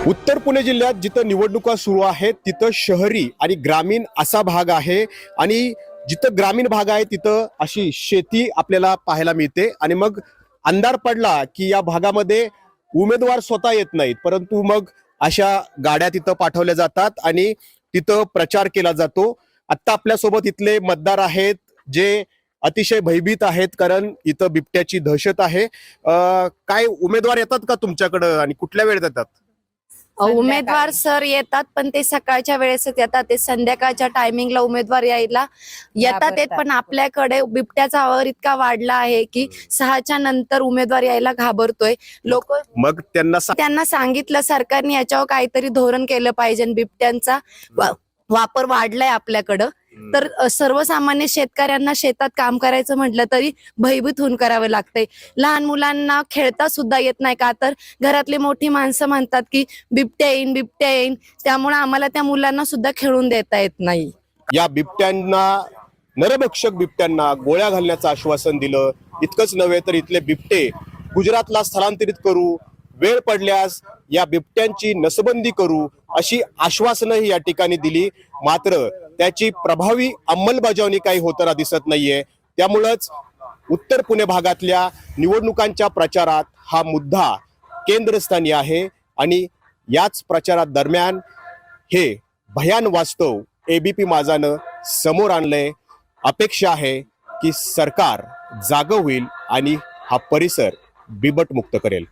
उत्तर पुणे जिल्ह्यात जिथं निवडणुका सुरू आहेत तिथं शहरी आणि ग्रामीण असा भाग आहे आणि जिथं ग्रामीण भाग आहे तिथं अशी शेती आपल्याला पाहायला मिळते आणि मग अंधार पडला की या भागामध्ये उमेदवार स्वतः येत नाहीत, परंतु मग अशा गाड्या तिथं पाठवल्या जातात आणि तिथं प्रचार केला जातो। आता आपल्यासोबत इथले मतदार आहेत जे अतिशय भयभीत आहेत, कारण इथं बिबट्याची दहशत आहे। काय उमेदवार येतात का तुमच्याकडे आणि कुठल्या वेळेत येतात? उमेदवार सर येतात, पण ते सकाळच्या वेळेसच येतात। ते संध्याकाळच्या टायमिंगला उमेदवार यायला येतात, पण आपल्याकडे बिबट्याचा आवार इतका वाढला आहे की 6च्या नंतर उमेदवार यायला घाबरतोय लोक। मग त्यांना सांगितलं सरकारने याच्यावर काहीतरी धोरण केलं पाहिजे। बिबट्यांचा वापर वाढलाय आपल्याकडं, तर सर्वसामान्य शेतकऱ्यांना शेतात काम करायचं म्हटलं तरी भयभीत होऊन करावं लागतंय। लहान मुलांना खेळता सुद्धा येत नाही, का तर घरातली मोठी माणसं म्हणतात की बिबट्या येईन बिबट्या येईन, त्यामुळे आम्हाला त्या मुलांना सुद्धा खेळून देता येत नाही। या बिबट्यांना, नरभक्षक बिबट्यांना गोळ्या घालण्याचं आश्वासन दिलं। इतकंच नव्हे तर इथले बिबटे गुजरातला स्थलांतरित करू, वेळ पडल्यास या बिबट्यांची नसबंदी करू अशी आश्वासनही या ठिकाणी दिली, मात्र त्याची प्रभावी अंमलबजावणी काही होताना दिसत नाहीये। त्यामुळेच उत्तर पुणे भागातल्या निवडणुकांच्या प्रचारात हा मुद्दा केंद्रस्थानी आहे आणि याच प्रचारादरम्यान हे भयान वास्तव एबीपी माझानं समोर आणलंय। अपेक्षा आहे की सरकार जागं होईल आणि हा परिसर बिबटमुक्त करेल।